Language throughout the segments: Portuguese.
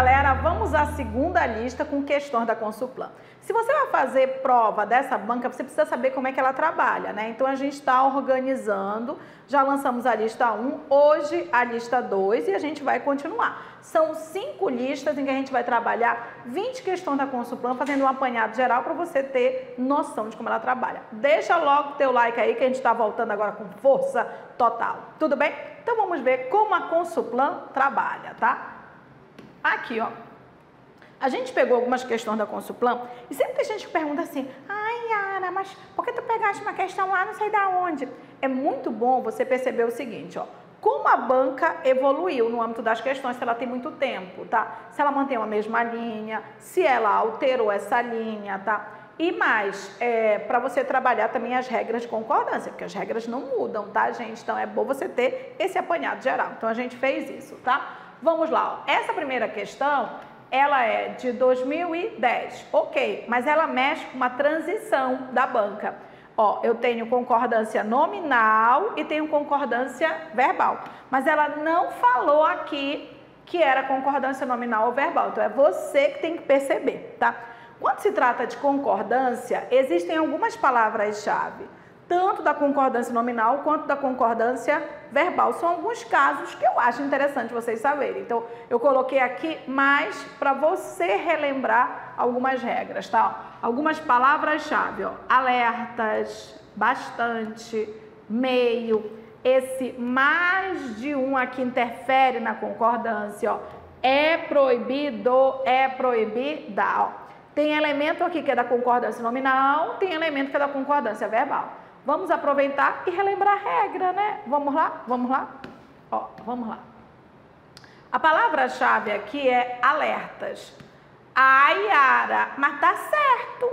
galera, vamos à segunda lista com questões da Consulplan. Se você vai fazer prova dessa banca, você precisa saber como é que ela trabalha, né? Então, a gente está organizando, já lançamos a lista 1, hoje a lista 2 e a gente vai continuar. São 5 listas em que a gente vai trabalhar 20 questões da Consulplan, fazendo um apanhado geral para você ter noção de como ela trabalha. Deixa logo o teu like aí, que a gente está voltando agora com força total. Tudo bem? Então, vamos ver como a Consulplan trabalha, tá? Aqui, ó. A gente pegou algumas questões da Consulplan e sempre tem gente que pergunta assim: ai, Yara, mas por que tu pegaste uma questão lá não sei da onde? É muito bom você perceber o seguinte, ó. Como a banca evoluiu no âmbito das questões, se ela tem muito tempo, tá? Se ela mantém a mesma linha, se ela alterou essa linha, tá? E mais, para você trabalhar também as regras de concordância, porque as regras não mudam, tá, gente? Então, é bom você ter esse apanhado geral. Então, a gente fez isso, tá? Vamos lá, ó. Essa primeira questão, ela é de 2010, ok, mas ela mexe com uma transição da banca. Ó, eu tenho concordância nominal e tenho concordância verbal, mas ela não falou aqui que era concordância nominal ou verbal, então é você que tem que perceber, tá? Quando se trata de concordância, existem algumas palavras-chave, tanto da concordância nominal quanto da concordância verbal. São alguns casos que eu acho interessante vocês saberem. Então, eu coloquei aqui mais para você relembrar algumas regras, tá? Algumas palavras-chave, ó. Alertas, bastante, meio. Esse mais de um aqui interfere na concordância, ó. É proibido, é proibida, ó. Tem elemento aqui que é da concordância nominal, tem elemento que é da concordância verbal. Vamos aproveitar e relembrar a regra, né? Vamos lá? Vamos lá? Ó, vamos lá. A palavra-chave aqui é alertas. Ai, Yara, mas tá certo.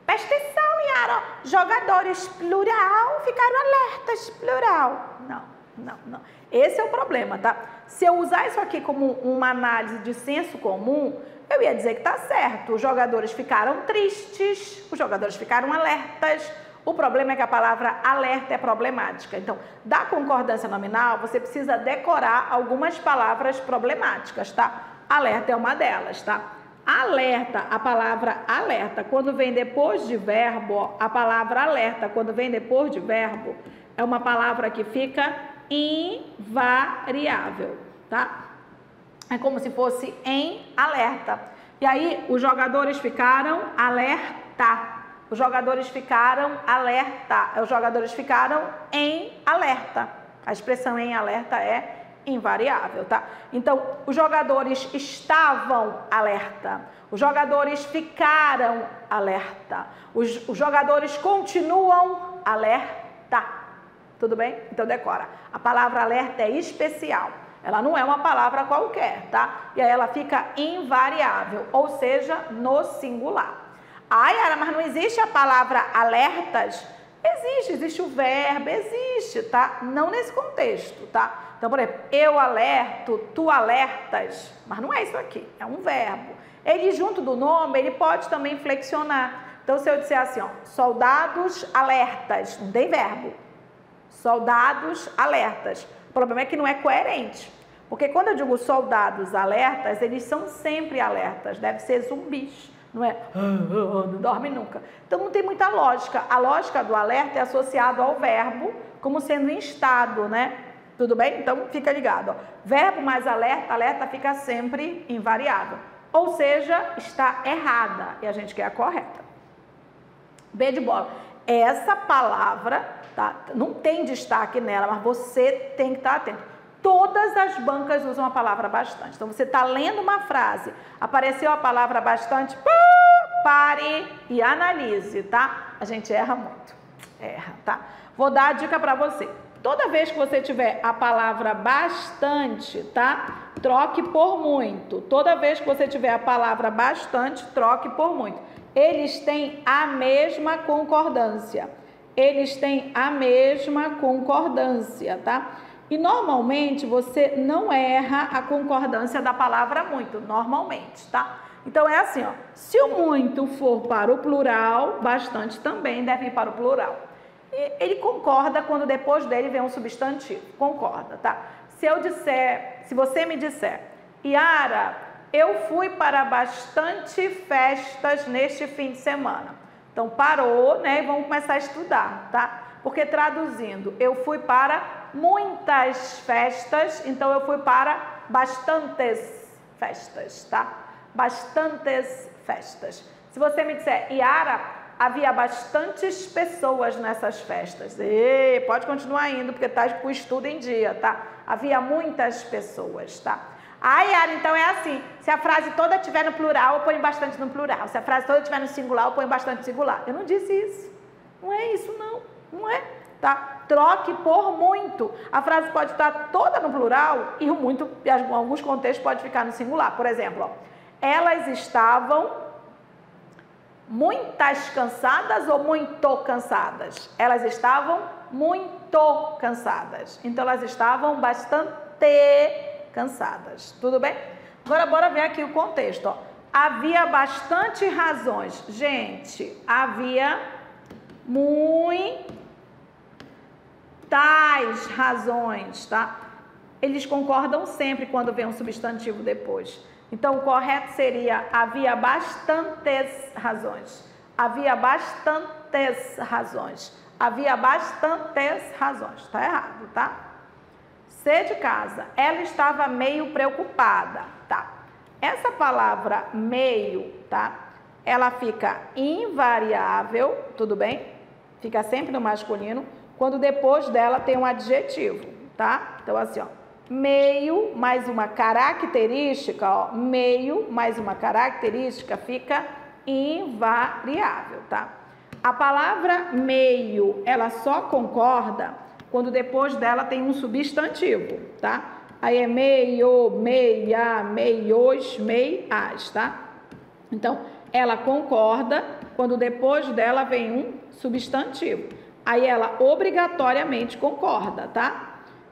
Presta atenção, Yara. Jogadores plural ficaram alertas plural. Não. Esse é o problema, tá? Se eu usar isso aqui como uma análise de senso comum, eu ia dizer que tá certo. Os jogadores ficaram tristes, os jogadores ficaram alertas. O problema é que a palavra alerta é problemática. Então, da concordância nominal, você precisa decorar algumas palavras problemáticas, tá? Alerta é uma delas, tá? Alerta, a palavra alerta, quando vem depois de verbo, ó, a palavra alerta, quando vem depois de verbo, é uma palavra que fica invariável, tá? É como se fosse em alerta. E aí, os jogadores ficaram alerta. Os jogadores ficaram alerta. Os jogadores ficaram em alerta. A expressão em alerta é invariável, tá? Então, os jogadores estavam alerta. Os jogadores ficaram alerta. Os jogadores continuam alerta. Tudo bem? Então, decora. A palavra alerta é especial. Ela não é uma palavra qualquer, tá? E aí ela fica invariável, ou seja, no singular. Ai, Yara, mas não existe a palavra alertas? Existe o verbo, existe, tá? Não nesse contexto, tá? Então, por exemplo, eu alerto, tu alertas, mas não é isso aqui, é um verbo. Ele, junto do nome, ele pode também flexionar. Então, se eu disser assim, ó, soldados alertas, não tem verbo. Soldados alertas. O problema é que não é coerente. Porque quando eu digo soldados alertas, eles são sempre alertas, deve ser zumbis. Não é, não dorme nunca. Então, não tem muita lógica. A lógica do alerta é associada ao verbo como sendo em estado, né? Tudo bem? Então, fica ligado. Ó. Verbo mais alerta, alerta fica sempre invariável. Ou seja, está errada. E a gente quer a correta. B de bola. Essa palavra, tá? Não tem destaque nela, mas você tem que estar atento. Todas as bancas usam a palavra bastante. Então, você está lendo uma frase, apareceu a palavra bastante, pare e analise, tá? A gente erra muito. Erra, tá? Vou dar a dica para você. Toda vez que você tiver a palavra bastante, tá? Troque por muito. Toda vez que você tiver a palavra bastante, troque por muito. Eles têm a mesma concordância. Eles têm a mesma concordância, tá? E normalmente você não erra a concordância da palavra muito, normalmente, tá? Então é assim, ó, se o muito for para o plural, bastante também deve ir para o plural. E ele concorda quando depois dele vem um substantivo, concorda, tá? Se você me disser, Yara, eu fui para bastante festas neste fim de semana. Então, parou, né? E vamos começar a estudar, tá? Porque traduzindo, eu fui para muitas festas, então eu fui para bastantes festas, tá? Bastantes festas. Se você me disser, Yara, havia bastantes pessoas nessas festas. E pode continuar indo, porque tá com o estudo em dia, tá? Havia muitas pessoas, tá? Yara, então é assim, se a frase toda estiver no plural, eu ponho bastante no plural. Se a frase toda estiver no singular, eu ponho bastante no singular. Eu não disse isso. Não é isso, não. Não é, tá? Troque por muito. A frase pode estar toda no plural e o muito, em alguns contextos, pode ficar no singular. Por exemplo, ó, elas estavam muitas cansadas ou muito cansadas? Elas estavam muito cansadas. Então, elas estavam bastante cansadas. Tudo bem? Agora, bora ver aqui o contexto. Ó. Havia bastante razões. Gente, havia muitas razões, tá? Eles concordam sempre quando vem um substantivo depois. Então, o correto seria havia bastantes razões. Havia bastantes razões. Havia bastantes razões. Tá errado, tá? C de casa. Ela estava meio preocupada, tá? Essa palavra meio, tá? Ela fica invariável, tudo bem? Fica sempre no masculino, quando depois dela tem um adjetivo, tá? Então, assim, ó. Meio mais uma característica, ó. Meio mais uma característica fica invariável, tá? A palavra meio, ela só concorda quando depois dela tem um substantivo, tá? Aí é meio, meia, meios, meias, tá? Então, ela concorda quando depois dela vem um substantivo. Aí ela obrigatoriamente concorda, tá?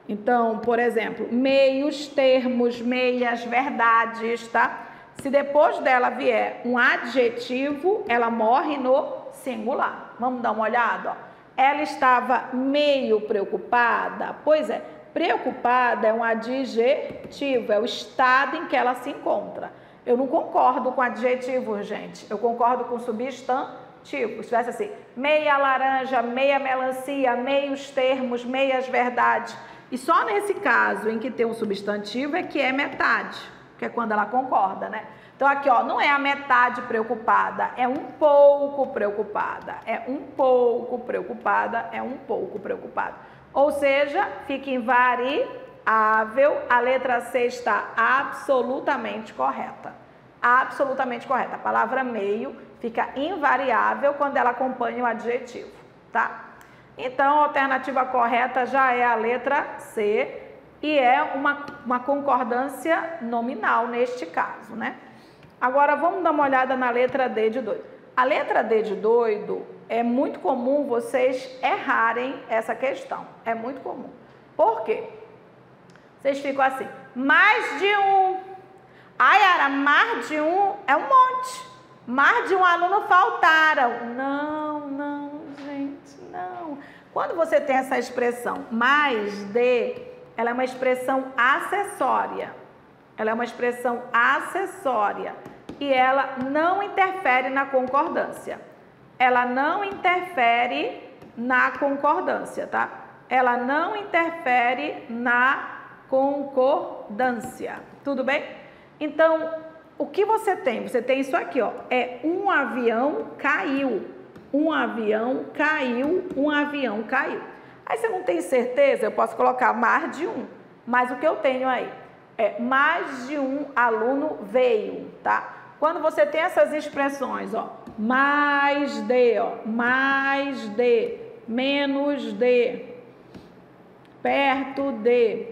Então, por exemplo, meios, termos, meias, verdades, tá? Se depois dela vier um adjetivo, ela morre no singular. Vamos dar uma olhada, ó. Ela estava meio preocupada. Pois é, preocupada é um adjetivo, é o estado em que ela se encontra. Eu não concordo com adjetivo, gente. Eu concordo com substantivo. Se tivesse assim, meia laranja, meia melancia, meios termos, meias verdades. E só nesse caso em que tem um substantivo é que é metade, que é quando ela concorda, né? Então, aqui, ó, não é a metade preocupada, é um pouco preocupada. É um pouco preocupada, é um pouco preocupada. Ou seja, fica invariável, a letra C está absolutamente correta. Absolutamente correta. A palavra meio fica invariável quando ela acompanha o adjetivo, tá? Então, a alternativa correta já é a letra C e é uma concordância nominal neste caso, né? Agora, vamos dar uma olhada na letra D de doido. A letra D de doido, é muito comum vocês errarem essa questão. É muito comum. Por quê? Vocês ficam assim, mais de um. Yara, mais de um é um monte. Mais de um aluno faltaram. Não, gente, não. Quando você tem essa expressão mais de, ela é uma expressão acessória. Ela é uma expressão acessória e ela não interfere na concordância. Ela não interfere na concordância, tá? Ela não interfere na concordância. Tudo bem? Então, o que você tem? Você tem isso aqui, ó. É um avião caiu. Um avião caiu, um avião caiu. Aí você não tem certeza, eu posso colocar mais de um. Mas o que eu tenho aí? É mais de um aluno veio, tá? Quando você tem essas expressões, ó, mais de, ó, mais de, menos de, perto de,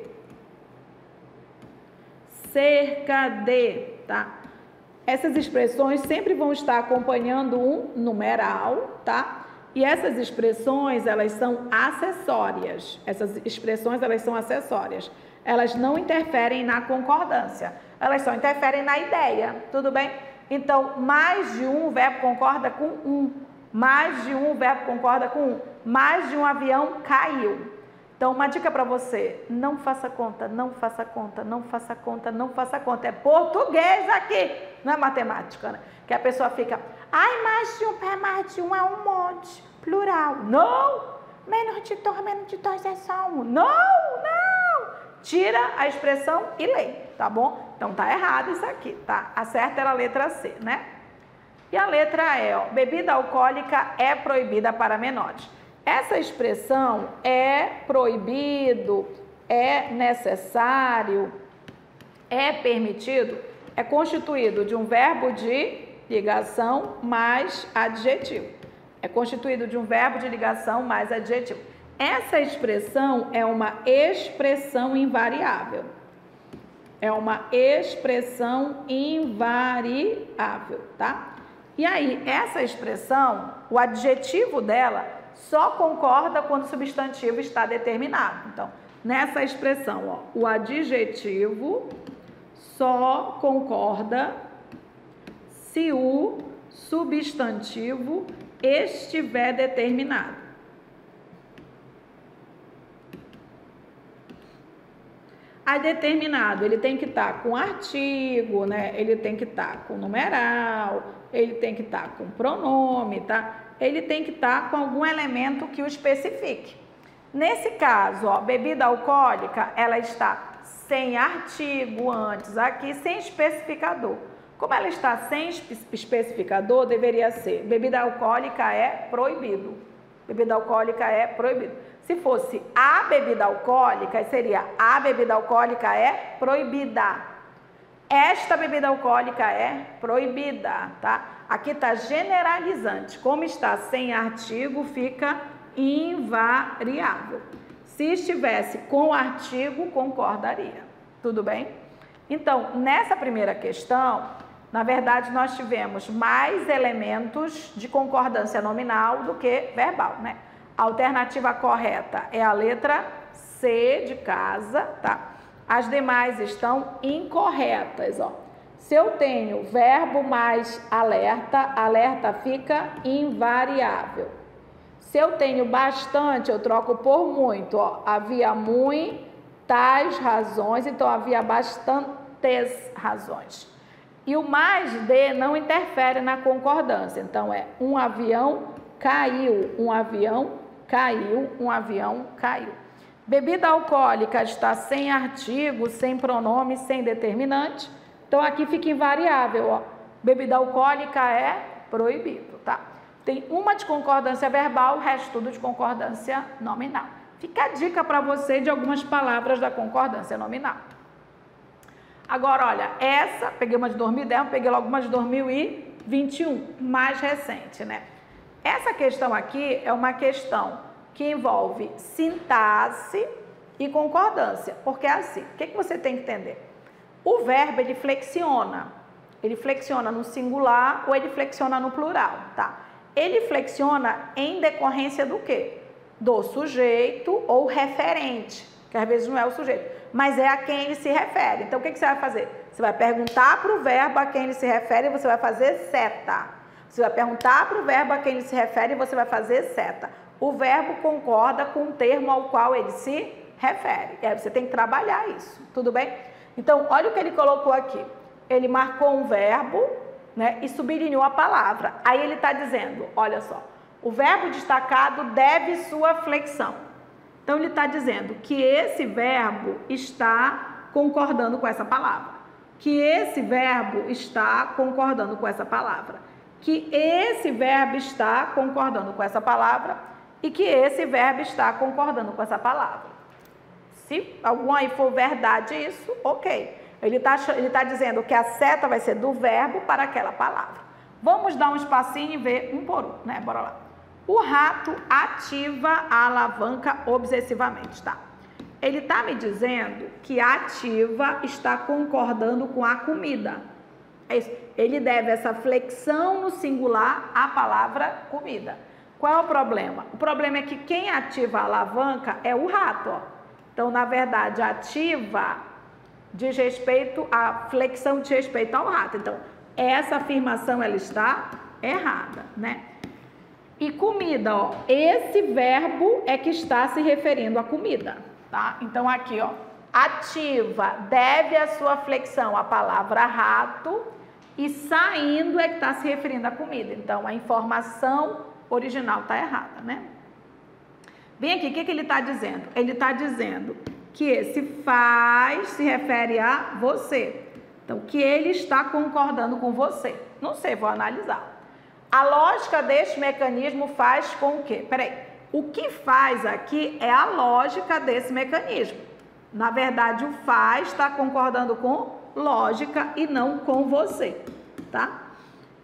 cerca de, tá? Essas expressões sempre vão estar acompanhando um numeral, tá? E essas expressões, elas são acessórias. Essas expressões, elas são acessórias. Elas não interferem na concordância. Elas só interferem na ideia, tudo bem? Então, mais de um, o verbo concorda com um. Mais de um, o verbo concorda com um. Mais de um avião caiu. Então, uma dica para você, não faça conta, não faça conta, não faça conta, não faça conta. É português aqui, não é matemática, né? Que a pessoa fica, ai, mais de um, é mais de um, é um monte, plural. Não, menos de dois é só um. Não, não. Tira a expressão e lê, tá bom? Então, tá errado isso aqui, tá? A certa era a letra C, né? E a letra E, ó, bebida alcoólica é proibida para menores. Essa expressão é proibido, é necessário, é permitido, é constituído de um verbo de ligação mais adjetivo. É constituído de um verbo de ligação mais adjetivo. Essa expressão é uma expressão invariável. É uma expressão invariável, tá? E aí, essa expressão, o adjetivo dela só concorda quando o substantivo está determinado. Então, nessa expressão, ó, o adjetivo só concorda se o substantivo estiver determinado. A determinado, ele tem que estar com artigo, né? Ele tem que estar com numeral, ele tem que estar com pronome, tá? Ele tem que estar com algum elemento que o especifique. Nesse caso, ó, bebida alcoólica, ela está sem artigo antes, aqui sem especificador. Como ela está sem especificador, deveria ser bebida alcoólica é proibido. Bebida alcoólica é proibido. Se fosse a bebida alcoólica, seria a bebida alcoólica é proibida. Esta bebida alcoólica é proibida, tá? Aqui está generalizante. Como está sem artigo, fica invariável. Se estivesse com artigo, concordaria. Tudo bem? Então, nessa primeira questão, na verdade, nós tivemos mais elementos de concordância nominal do que verbal, né? A alternativa correta é a letra C de casa, tá? As demais estão incorretas, ó. Se eu tenho verbo mais alerta, alerta fica invariável. Se eu tenho bastante, eu troco por muito, ó. Havia muitas razões, então havia bastantes razões. E o mais de não interfere na concordância. Então, é um avião caiu, um avião caiu, um avião caiu. Bebida alcoólica está sem artigo, sem pronome, sem determinante. Então, aqui fica invariável, ó. Bebida alcoólica é proibido, tá? Tem uma de concordância verbal, o resto tudo de concordância nominal. Fica a dica para você de algumas palavras da concordância nominal. Agora, olha, essa, peguei uma de 2010, peguei logo uma de 2021, mais recente, né? Essa questão aqui é uma questão que envolve sintaxe e concordância, porque é assim, o que você tem que entender? O verbo, ele flexiona no singular ou ele flexiona no plural, tá? Ele flexiona em decorrência do quê? Do sujeito ou referente, que às vezes não é o sujeito, mas é a quem ele se refere. Então, o que você vai fazer? Você vai perguntar para o verbo a quem ele se refere e você vai fazer seta. Você vai perguntar para o verbo a quem ele se refere e você vai fazer seta. O verbo concorda com o termo ao qual ele se refere. E aí você tem que trabalhar isso, tudo bem? Então, olha o que ele colocou aqui. Ele marcou um verbo, né, e sublinhou a palavra. Aí ele está dizendo, olha só, o verbo destacado deve sua flexão. Então, ele está dizendo que esse verbo está concordando com essa palavra. Que esse verbo está concordando com essa palavra. Que esse verbo está concordando com essa palavra e que esse verbo está concordando com essa palavra. Se algum aí for verdade isso, ok. Ele tá dizendo que a seta vai ser do verbo para aquela palavra. Vamos dar um espacinho e ver um por um, né? Bora lá. O rato ativa a alavanca obsessivamente, tá? Ele está me dizendo que ativa está concordando com a comida. É isso. Ele deve essa flexão no singular à palavra comida. Qual é o problema? O problema é que quem ativa a alavanca é o rato, ó. Então, na verdade, ativa diz respeito à flexão de respeito ao rato. Então, essa afirmação ela está errada, né? E comida, ó, esse verbo é que está se referindo à comida, tá? Então aqui, ó, ativa, deve a sua flexão à palavra rato e saindo é que está se referindo à comida. Então a informação original está errada, né? Vem aqui, o que ele está dizendo? Ele está dizendo que esse faz se refere a você. Então, que ele está concordando com você. Não sei, vou analisar. A lógica deste mecanismo faz com o quê? Peraí, o que faz aqui é a lógica desse mecanismo. Na verdade, o faz está concordando com lógica e não com você, tá?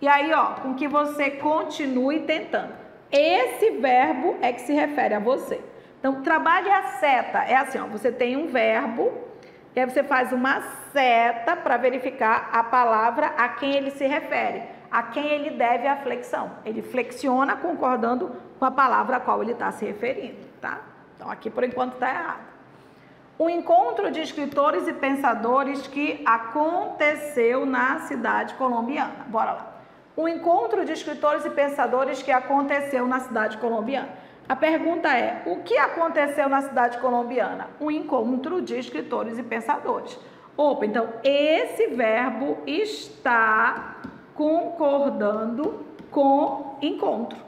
E aí, ó, com que você continue tentando. Esse verbo é que se refere a você. Então, trabalhe a seta. É assim, ó, você tem um verbo e aí você faz uma seta para verificar a palavra a quem ele se refere, a quem ele deve a flexão. Ele flexiona concordando com a palavra a qual ele está se referindo, tá? Então, aqui por enquanto está errado. Um encontro de escritores e pensadores que aconteceu na cidade colombiana. Bora lá. Um encontro de escritores e pensadores que aconteceu na cidade colombiana. A pergunta é, o que aconteceu na cidade colombiana? Um encontro de escritores e pensadores. Opa, então esse verbo está concordando com encontro.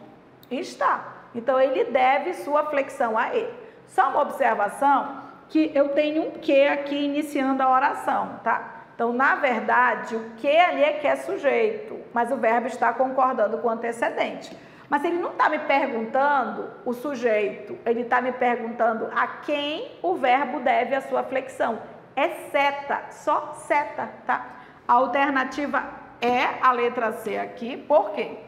Está. Então ele deve sua flexão a ele. Só uma observação que eu tenho um que aqui iniciando a oração, tá? Então, na verdade, o que ali é que é sujeito, mas o verbo está concordando com o antecedente. Mas ele não está me perguntando o sujeito, ele está me perguntando a quem o verbo deve a sua flexão. É seta, só seta, tá? A alternativa é a letra C aqui, por quê?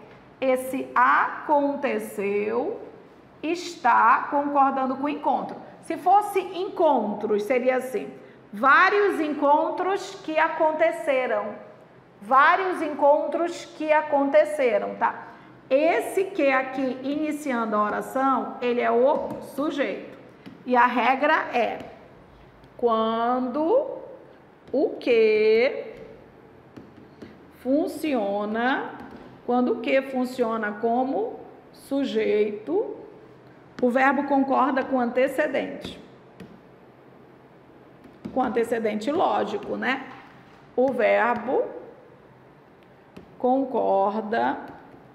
Esse aconteceu está concordando com o encontro. Se fosse encontros, seria assim. Vários encontros que aconteceram. Vários encontros que aconteceram, tá? Esse que aqui, iniciando a oração, ele é o sujeito. E a regra é, quando o que funciona, quando o que funciona como sujeito, o verbo concorda com o antecedente. Com antecedente lógico, né? O verbo concorda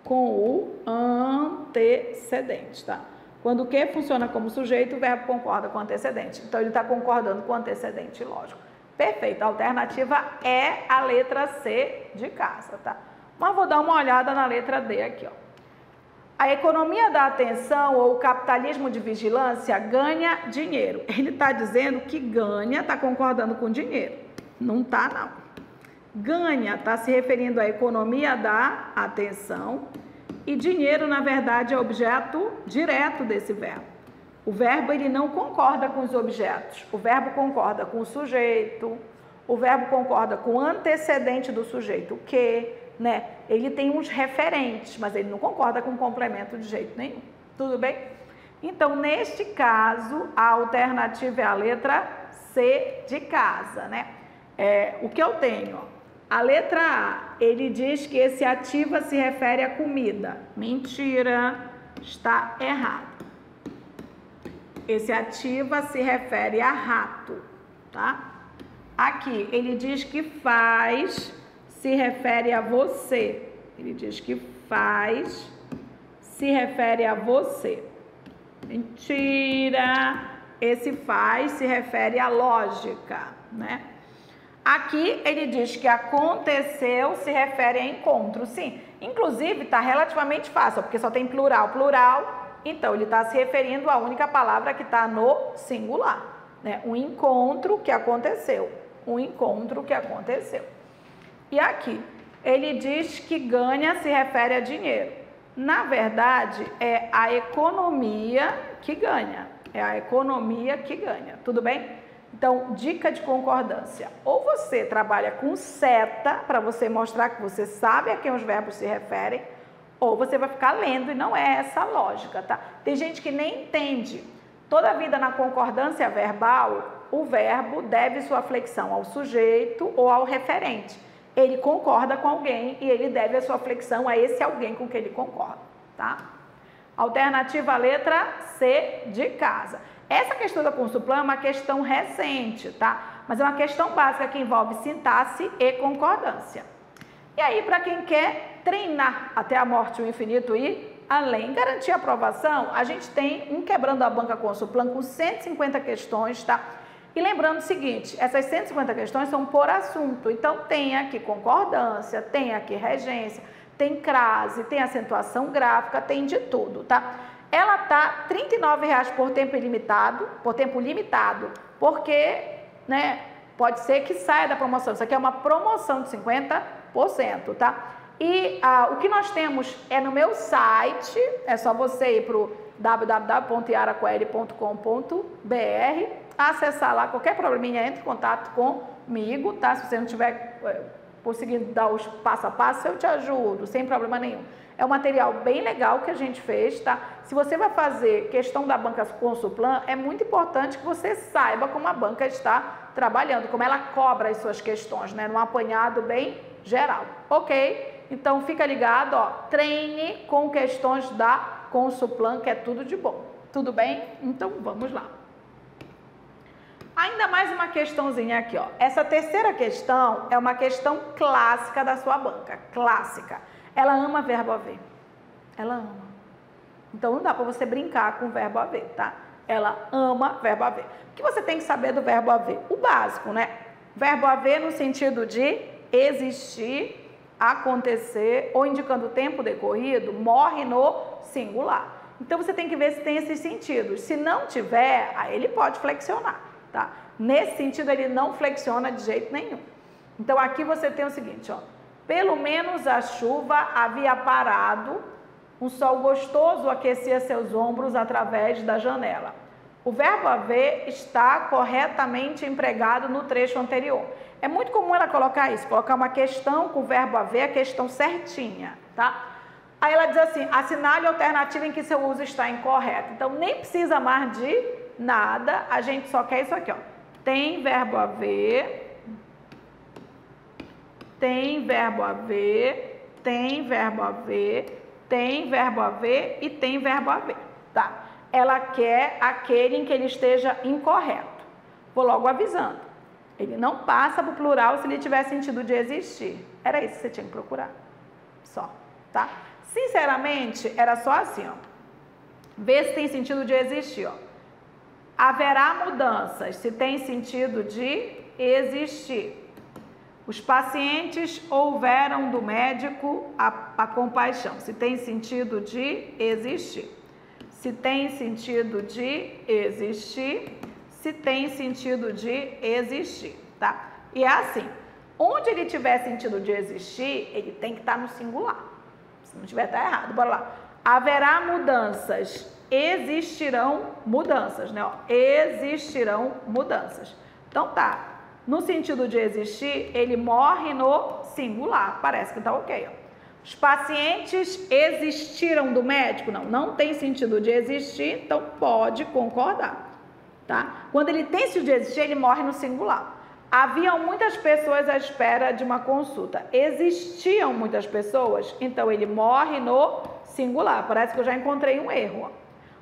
com o antecedente, tá? Quando o que funciona como sujeito, o verbo concorda com o antecedente. Então, ele está concordando com o antecedente lógico. Perfeito. A alternativa é a letra C de casa, tá? Mas vou dar uma olhada na letra D aqui, ó. A economia da atenção ou o capitalismo de vigilância ganha dinheiro. Ele está dizendo que ganha, está concordando com dinheiro. Não está, não. Ganha está se referindo à economia da atenção e dinheiro, na verdade, é objeto direto desse verbo. O verbo, ele não concorda com os objetos. O verbo concorda com o sujeito, o verbo concorda com o antecedente do sujeito, o que... né? Ele tem uns referentes, mas ele não concorda com o complemento de jeito nenhum. Tudo bem? Então, neste caso, a alternativa é a letra C de casa, né? O que eu tenho? Ó, a letra A, ele diz que esse ativa se refere à comida. Mentira, está errado. Esse ativa se refere a rato, tá? Aqui, ele diz que faz... se refere a você. Ele diz que faz, se refere a você. Mentira! Esse faz se refere à lógica, né? Aqui ele diz que aconteceu se refere a encontro. Sim, inclusive está relativamente fácil, porque só tem plural, então ele está se referindo à única palavra que está no singular, né? Um encontro que aconteceu. Um encontro que aconteceu. E aqui, ele diz que ganha se refere a dinheiro. Na verdade, é a economia que ganha. É a economia que ganha. Tudo bem? Então, dica de concordância. Ou você trabalha com seta, para você mostrar que você sabe a quem os verbos se referem, ou você vai ficar lendo e não é essa a lógica, tá? Tem gente que nem entende. Toda a vida na concordância verbal, o verbo deve sua flexão ao sujeito ou ao referente. Ele concorda com alguém e ele deve a sua flexão a esse alguém com que ele concorda, tá? Alternativa letra C, de casa. Essa questão da Consulplan é uma questão recente, tá? Mas é uma questão básica que envolve sintaxe e concordância. E aí, para quem quer treinar até a morte o infinito e além, garantir a aprovação, a gente tem um Quebrando a Banca Consulplan com 150 questões, tá? E lembrando o seguinte, essas 150 questões são por assunto, então tem aqui concordância, tem aqui regência, tem crase, tem acentuação gráfica, tem de tudo, tá? Ela tá R$ 39,00 por tempo ilimitado, porque, né, pode ser que saia da promoção. Isso aqui é uma promoção de 50%, tá? E o que nós temos é no meu site, é só você ir para o www.yaracoeli.com.br, acessar lá, qualquer probleminha, entre em contato comigo, tá? Se você não tiver conseguindo dar os passo a passo, eu te ajudo, sem problema nenhum. É um material bem legal que a gente fez, tá? Se você vai fazer questão da banca Consulplan, é muito importante que você saiba como a banca está trabalhando, como ela cobra as suas questões, né? Num apanhado bem geral, ok? Então, fica ligado, ó, treine com questões da Consulplan, que é tudo de bom. Tudo bem? Então, vamos lá. Ainda mais uma questãozinha aqui, ó. Essa terceira questão é uma questão clássica da sua banca, clássica. Ela ama verbo haver. Ela ama. Então, não dá para você brincar com o verbo haver, tá? Ela ama verbo haver. O que você tem que saber do verbo haver? O básico, né? Verbo haver no sentido de existir, acontecer, ou indicando o tempo decorrido, morre no singular. Então, você tem que ver se tem esses sentidos. Se não tiver, aí ele pode flexionar, tá? Nesse sentido, ele não flexiona de jeito nenhum. Então, aqui você tem o seguinte, ó. Pelo menos a chuva havia parado, um sol gostoso aquecia seus ombros através da janela. O verbo haver está corretamente empregado no trecho anterior. É muito comum ela colocar isso, colocar uma questão com o verbo haver, a questão certinha, tá? Aí ela diz assim, assinale a alternativa em que seu uso está incorreto. Então, nem precisa mais de nada, a gente só quer isso aqui, ó. Tem verbo haver, tem verbo haver, tem verbo haver, tem verbo haver e tem verbo haver, tá? Ela quer aquele em que ele esteja incorreto. Vou logo avisando. Ele não passa para o plural se ele tiver sentido de existir. Era isso que você tinha que procurar. Só, tá? Sinceramente, era só assim, ó. Vê se tem sentido de existir, ó. Haverá mudanças se tem sentido de existir. Os pacientes houveram do médico a compaixão. Se tem sentido de existir. Se tem sentido de existir. Se tem sentido de existir, tá? E é assim, onde ele tiver sentido de existir, ele tem que estar no singular. Se não tiver, tá errado. Bora lá. Haverá mudanças. Existirão mudanças, né? Ó, existirão mudanças. Então tá. No sentido de existir, ele morre no singular. Parece que tá ok, ó. Os pacientes existiram do médico? Não, não tem sentido de existir, então pode concordar, tá? Quando ele tem sentido de existir, ele morre no singular. Haviam muitas pessoas à espera de uma consulta. Existiam muitas pessoas, então ele morre no singular. Parece que eu já encontrei um erro, ó.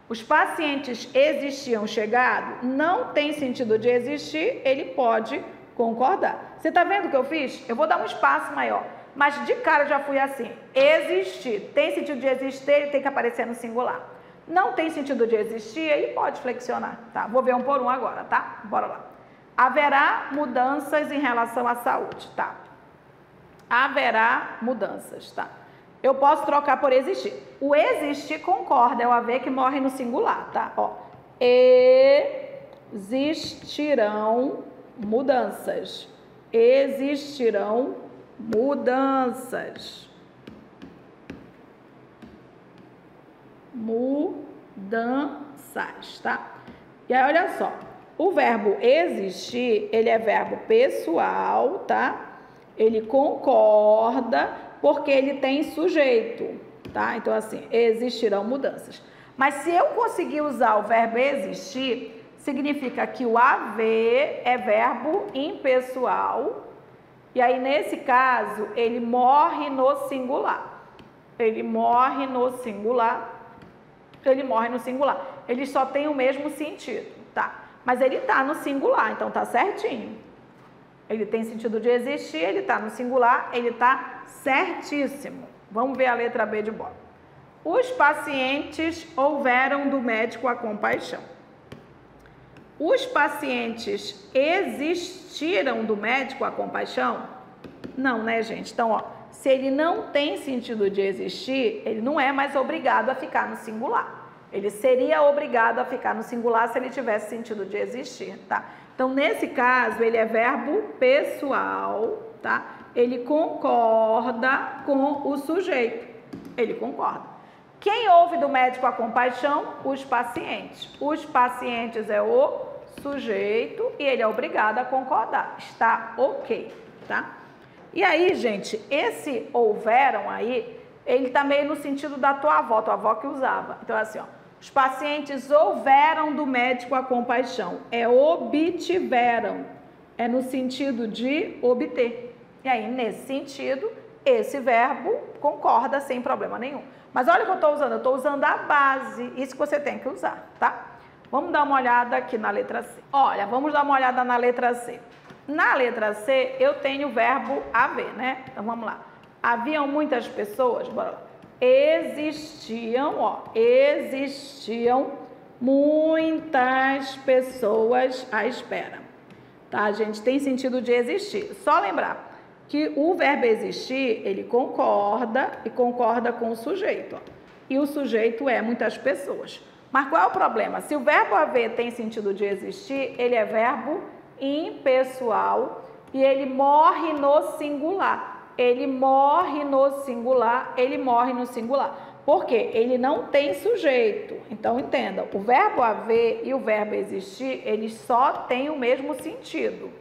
Os pacientes existiam chegado, não tem sentido de existir, ele pode concordar. Você tá vendo o que eu fiz? Eu vou dar um espaço maior, mas de cara eu já fui assim, existir, tem sentido de existir, ele tem que aparecer no singular. Não tem sentido de existir, ele pode flexionar, tá? Vou ver um por um agora, tá? Bora lá. Haverá mudanças em relação à saúde, tá? Haverá mudanças, tá? Eu posso trocar por existir. O existir concorda, é o haver que morre no singular, tá? Ó, existirão mudanças. Existirão mudanças. Mudanças, tá? E aí, olha só. O verbo existir, ele é verbo pessoal, tá? Ele concorda porque ele tem sujeito, tá? Então, assim, existirão mudanças. Mas se eu conseguir usar o verbo existir, significa que o haver é verbo impessoal. E aí, nesse caso, ele morre no singular. Ele morre no singular. ele morre no singular. Eles só têm o mesmo sentido, tá? Mas ele tá no singular, então tá certinho. Ele tem sentido de existir, ele tá no singular, ele tá certíssimo. Vamos ver a letra B de bola. Os pacientes houveram do médico a compaixão. Os pacientes existiram do médico a compaixão? Não, né, gente? Então, ó, se ele não tem sentido de existir, ele não é mais obrigado a ficar no singular. Ele seria obrigado a ficar no singular se ele tivesse sentido de existir, tá? Então, nesse caso, ele é verbo pessoal, tá? Ele concorda com o sujeito. Ele concorda. Quem ouve do médico a compaixão? Os pacientes. Os pacientes é o sujeito e ele é obrigado a concordar. Está ok, tá? E aí, gente, esse houveram aí, ele tá meio no sentido da tua avó que usava. Então, assim, ó, os pacientes houveram do médico a compaixão. É obtiveram. É no sentido de obter. E aí, nesse sentido, esse verbo concorda sem problema nenhum. Mas olha o que eu estou usando. Eu estou usando a base. Isso que você tem que usar, tá? Vamos dar uma olhada aqui na letra C. Olha, vamos dar uma olhada na letra C. Na letra C, eu tenho o verbo haver, né? Então, vamos lá. Haviam muitas pessoas, bora lá. Existiam, ó, existiam muitas pessoas à espera. Tá, gente? Tem sentido de existir. Só lembrar que o verbo existir, ele concorda e concorda com o sujeito, ó. E o sujeito é muitas pessoas. Mas qual é o problema? Se o verbo haver tem sentido de existir, ele é verbo impessoal e ele morre no singular. Ele morre no singular, ele morre no singular. Por quê? Ele não tem sujeito. Então, entenda, o verbo haver e o verbo existir, eles só têm o mesmo sentido.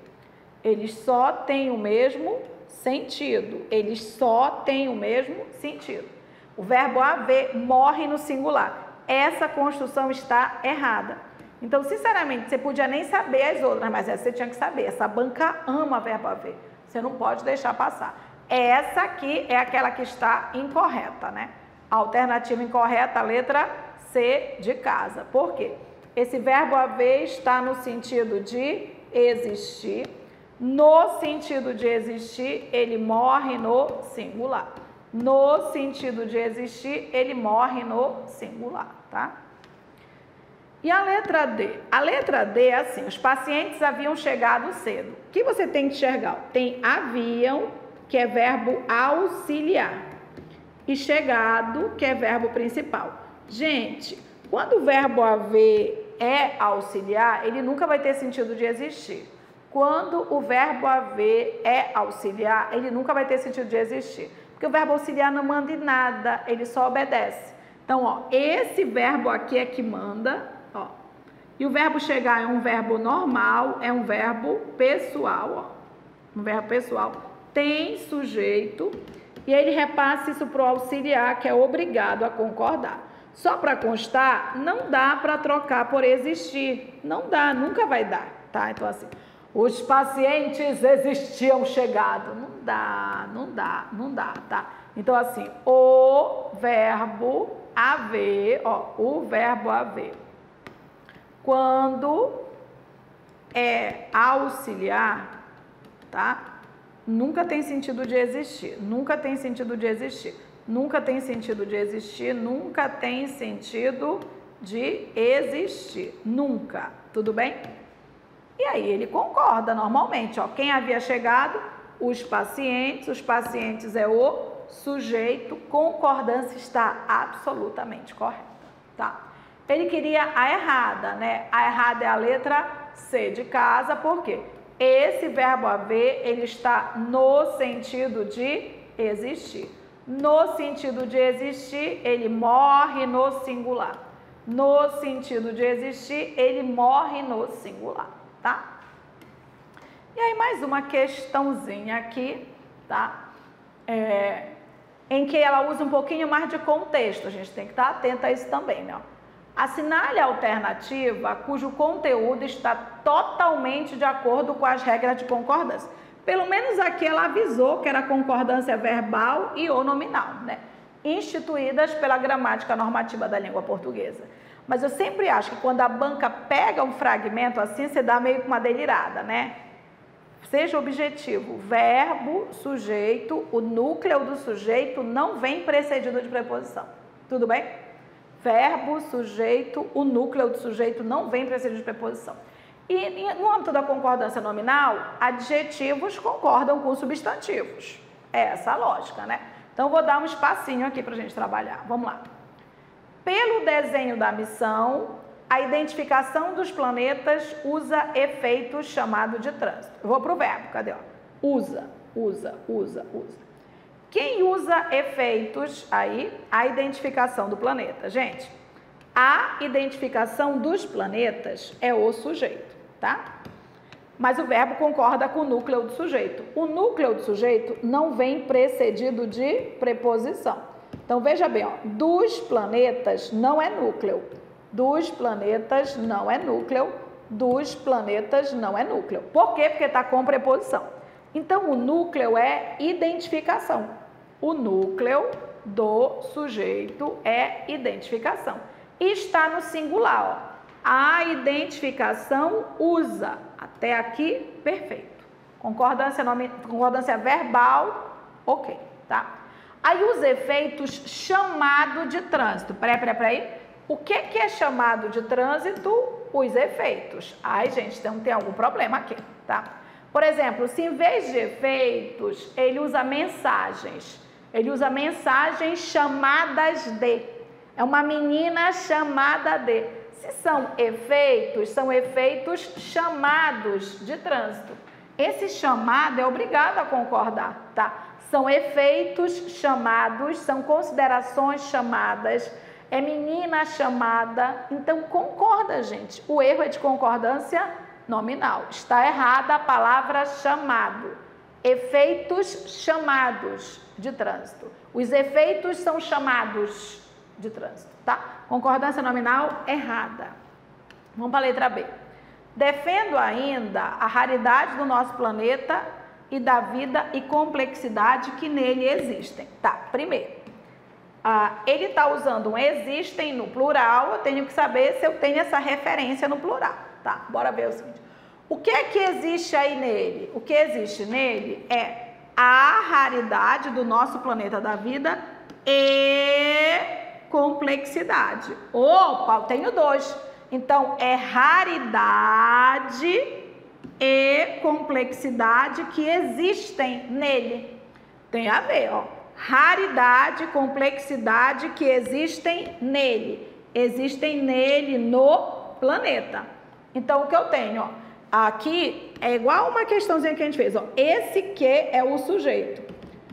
Eles só têm o mesmo sentido. Eles só têm o mesmo sentido. O verbo haver morre no singular. Essa construção está errada. Então, sinceramente, você podia nem saber as outras, mas essa você tinha que saber. Essa banca ama verbo haver. Você não pode deixar passar. Essa aqui é aquela que está incorreta, né? A alternativa incorreta, a letra C de casa. Por quê? Esse verbo haver está no sentido de existir. No sentido de existir, ele morre no singular. No sentido de existir, ele morre no singular, tá? E a letra D? A letra D é assim, os pacientes haviam chegado cedo. O que você tem que enxergar? Tem haviam, que é verbo auxiliar, e chegado, que é verbo principal. Gente, quando o verbo haver é auxiliar, ele nunca vai ter sentido de existir. Quando o verbo haver é auxiliar, ele nunca vai ter sentido de existir. Porque o verbo auxiliar não manda em nada, ele só obedece. Então, ó, esse verbo aqui é que manda, ó. E o verbo chegar é um verbo normal, é um verbo pessoal, ó. Um verbo pessoal. Tem sujeito e ele repassa isso para o auxiliar, que é obrigado a concordar. Só para constar, não dá para trocar por existir. Não dá, nunca vai dar, tá? Então, assim, os pacientes existiam chegado. Não dá, não dá, não dá, tá? Então, assim, o verbo haver, ó, o verbo haver, quando é auxiliar, tá? Nunca tem sentido de existir, nunca tem sentido de existir, nunca tem sentido de existir, nunca tem sentido de existir, nunca, tudo bem? E aí ele concorda normalmente, ó, quem havia chegado? Os pacientes é o sujeito, concordância está absolutamente correta, tá? Ele queria a errada, né? A errada é a letra C de casa, por quê? Esse verbo haver, ele está no sentido de existir. No sentido de existir, ele morre no singular. No sentido de existir, ele morre no singular, tá? E aí, mais uma questãozinha aqui, tá? Em que ela usa um pouquinho mais de contexto. A gente tem que estar atenta a isso também, né? Assinale a alternativa cujo conteúdo está totalmente de acordo com as regras de concordância. Pelo menos aqui ela avisou que era concordância verbal e ou nominal, né? instituídas pela gramática normativa da língua portuguesa. Mas eu sempre acho que quando a banca pega um fragmento assim, você dá meio que uma delirada, né? Seja objetivo, verbo, sujeito, o núcleo do sujeito não vem precedido de preposição. Tudo bem? Verbo, sujeito, o núcleo do sujeito não vem precedido de preposição. E no âmbito da concordância nominal, adjetivos concordam com substantivos. É essa a lógica, né? Então, vou dar um espacinho aqui para a gente trabalhar. Vamos lá. Pelo desenho da missão, a identificação dos planetas usa efeitos chamados de trânsito. Eu vou para o verbo, cadê? Ó? Usa. Quem usa efeitos aí? A identificação do planeta. Gente, a identificação dos planetas é o sujeito, tá? Mas o verbo concorda com o núcleo do sujeito. O núcleo do sujeito não vem precedido de preposição. Então, veja bem, ó, dos planetas não é núcleo. Dos planetas não é núcleo. Dos planetas não é núcleo. Por quê? Porque está com preposição. Então, o núcleo é identificação. O núcleo do sujeito é identificação. E está no singular, ó. A identificação usa. Até aqui, perfeito. Concordância verbal, ok, tá? Aí os efeitos chamado de trânsito. Peraí. O que é chamado de trânsito? Os efeitos. Ai, gente, então tem algum problema aqui, tá? Por exemplo, se em vez de efeitos, ele usa mensagens. Ele usa mensagens chamadas de. É uma menina chamada de. Se são efeitos chamados de trânsito. Esse chamado é obrigado a concordar, tá? São efeitos chamados, são considerações chamadas, é menina chamada, então concorda, gente. O erro é de concordância nominal. Está errada a palavra chamado. Efeitos chamados de trânsito. Os efeitos são chamados de trânsito, tá? Concordância nominal errada. Vamos para a letra B. Defendo ainda a raridade do nosso planeta e da vida e complexidade que nele existem. Tá, primeiro, ele está usando um existem no plural, eu tenho que saber se eu tenho essa referência no plural. Tá, bora ver o seguinte. O que é que existe aí nele? O que existe nele é a raridade do nosso planeta da vida e complexidade. Opa, eu tenho dois. Então, é raridade e complexidade que existem nele. Tem a ver, ó. Raridade, complexidade que existem nele. Existem nele no planeta. Então, o que eu tenho, ó. Aqui é igual uma questãozinha que a gente fez, ó. Esse que é o sujeito.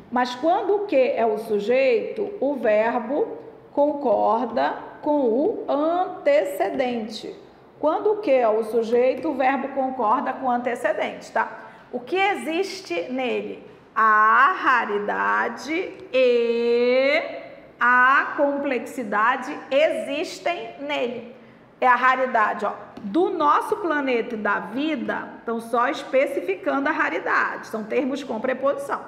Mas quando o que é o sujeito, o verbo concorda com o antecedente. Quando o que é o sujeito, o verbo concorda com o antecedente, tá? O que existe nele? A raridade e a complexidade existem nele. É a raridade, ó, do nosso planeta e da vida, estão só especificando a raridade, são termos com preposição.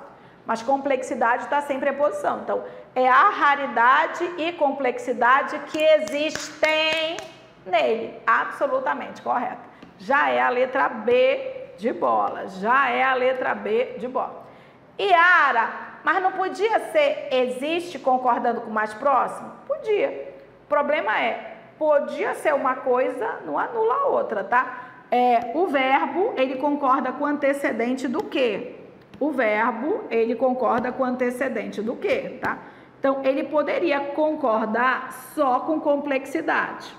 Mas complexidade está sem preposição. Então, é a raridade e complexidade que existem nele. Absolutamente correto. Já é a letra B de bola. Já é a letra B de bola. Yara, mas não podia ser existe concordando com o mais próximo? Podia. O problema é, podia ser uma coisa, não anula a outra, tá? O verbo, ele concorda com o antecedente do quê? O verbo, ele concorda com o antecedente do quê, tá? Então, ele poderia concordar só com complexidade,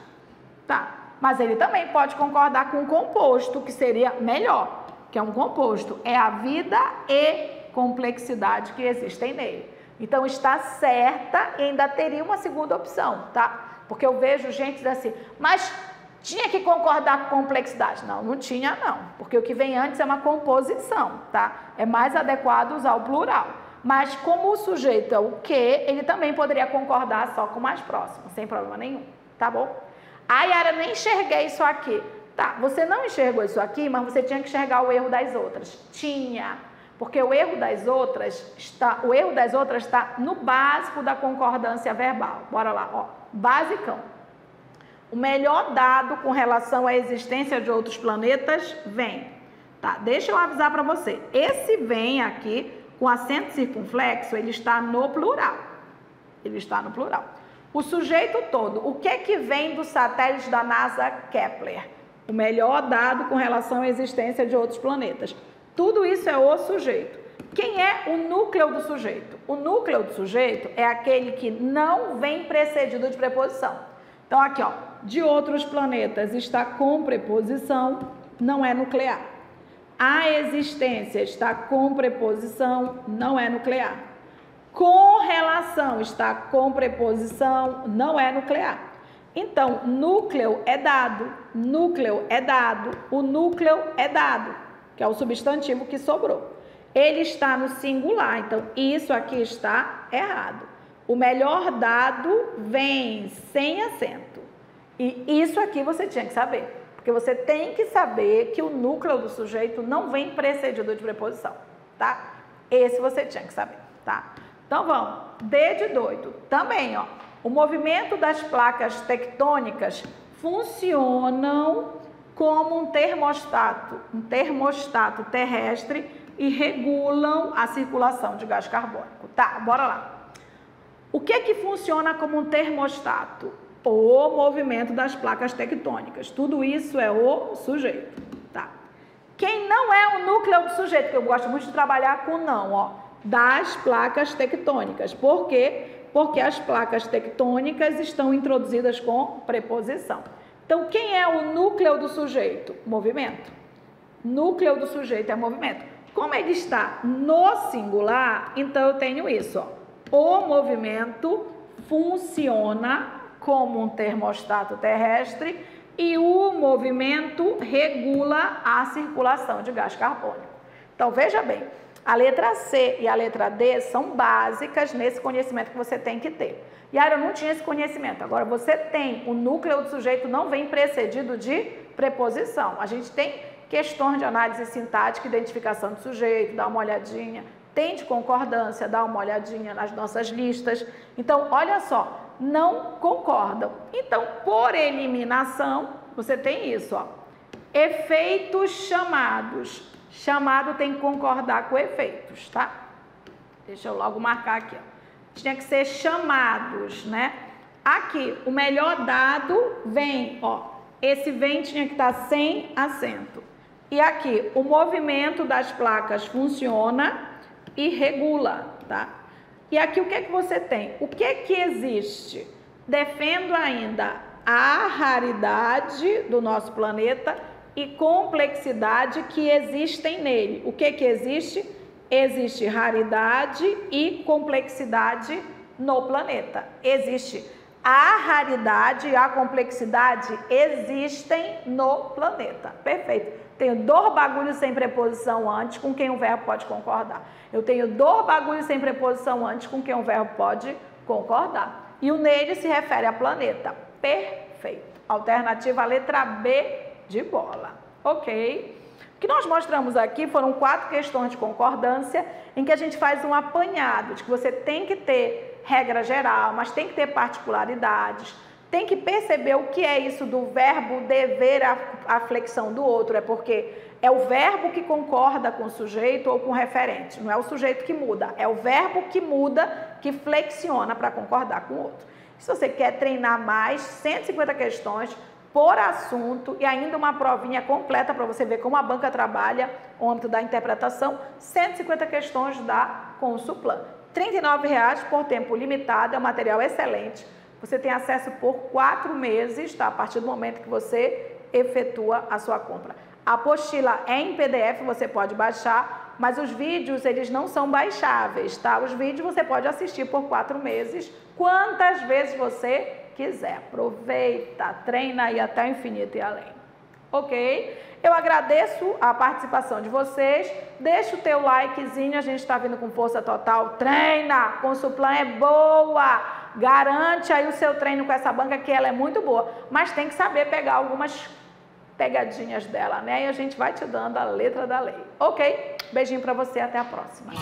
tá? Mas ele também pode concordar com composto, que seria melhor, que é um composto. É a vida e complexidade que existem nele. Então, está certa e ainda teria uma segunda opção, tá? Porque eu vejo gente dizer assim, mas tinha que concordar com complexidade. Não, não tinha não, porque o que vem antes é uma composição, tá? É mais adequado usar o plural. Mas como o sujeito é o que, ele também poderia concordar só com o mais próximo, sem problema nenhum, tá bom? Ah, Yara, nem enxerguei isso aqui. Tá, você não enxergou isso aqui, mas você tinha que enxergar o erro das outras. Tinha, Porque o erro das outras está no básico da concordância verbal. Bora lá, ó. Basicão. O melhor dado com relação à existência de outros planetas vem. Tá, deixa eu avisar para você. Esse vem aqui, com acento circunflexo, ele está no plural. Ele está no plural. O sujeito todo, o que é que vem do satélite da NASA Kepler? O melhor dado com relação à existência de outros planetas. Tudo isso é o sujeito. Quem é o núcleo do sujeito? O núcleo do sujeito é aquele que não vem precedido de preposição. Então, aqui, ó, de outros planetas está com preposição, não é nuclear. A existência está com preposição, não é nuclear. Com relação está com preposição, não é nuclear. Então, núcleo é dado, o núcleo é dado, que é o substantivo que sobrou. Ele está no singular, então isso aqui está errado. O melhor dado vem sem acento. E isso aqui você tinha que saber, porque você tem que saber que o núcleo do sujeito não vem precedido de preposição, tá? Esse você tinha que saber, tá? Então vamos, D de doido, também, ó. O movimento das placas tectônicas funcionam como um termostato terrestre e regulam a circulação de gás carbônico. Tá, bora lá. O que é que funciona como um termostato? O movimento das placas tectônicas. Tudo isso é o sujeito, tá? Quem não é o núcleo do sujeito, que eu gosto muito de trabalhar com não, ó, das placas tectônicas. Por quê? Porque as placas tectônicas estão introduzidas com preposição. Então, quem é o núcleo do sujeito? Movimento. Núcleo do sujeito é movimento. Como ele está no singular, então eu tenho isso, ó. O movimento funciona como um termostato terrestre e o movimento regula a circulação de gás carbônico. Então, veja bem, a letra C e a letra D são básicas nesse conhecimento que você tem que ter. E aí eu não tinha esse conhecimento. Agora você tem, o núcleo do sujeito não vem precedido de preposição. A gente tem questões de análise sintática, identificação de sujeito, dá uma olhadinha. Tem de concordância, dá uma olhadinha nas nossas listas. Então, olha só, não concordam. Então, por eliminação, você tem isso, ó. Efeitos chamados. Chamado tem que concordar com efeitos, tá? Deixa eu logo marcar aqui, ó. Tinha que ser chamados, né? Aqui, o melhor dado vem, ó. Esse vem tinha que estar sem acento. E aqui, o movimento das placas funciona e regula, tá? E aqui, o que é que você tem? O que é que existe? Defendo ainda a raridade do nosso planeta e complexidade que existem nele. O que que existe? Existe raridade e complexidade no planeta. Existe a raridade e a complexidade existem no planeta. Perfeito. Tenho dor, bagulho sem preposição antes, com quem o verbo pode concordar. Eu tenho dor, bagulho sem preposição antes, com quem o verbo pode concordar. E o nele se refere a planeta. Perfeito. Alternativa, a letra B de bola. Ok? O que nós mostramos aqui foram 4 questões de concordância, em que a gente faz um apanhado, de que você tem que ter regra geral, mas tem que ter particularidades, tem que perceber o que é isso do verbo dever a flexão do outro, é porque é o verbo que concorda com o sujeito ou com o referente, não é o sujeito que muda, é o verbo que muda, que flexiona para concordar com o outro. Se você quer treinar mais, 150 questões por assunto e ainda uma provinha completa para você ver como a banca trabalha no âmbito da interpretação, 150 questões da Consuplan. R$ 39,00 por tempo limitado, é um material excelente. Você tem acesso por 4 meses, tá? A partir do momento que você efetua a sua compra. A apostila é em PDF, você pode baixar, mas os vídeos, eles não são baixáveis, tá? Os vídeos você pode assistir por 4 meses, quantas vezes você quiser. Aproveita, treina aí até o infinito e além. Ok? Eu agradeço a participação de vocês. Deixa o teu likezinho, a gente está vindo com força total. Treina! Consuplan é boa! Garante aí o seu treino com essa banca, que ela é muito boa. Mas tem que saber pegar algumas pegadinhas dela, né? E a gente vai te dando a letra da lei. Ok? Beijinho para você, até a próxima.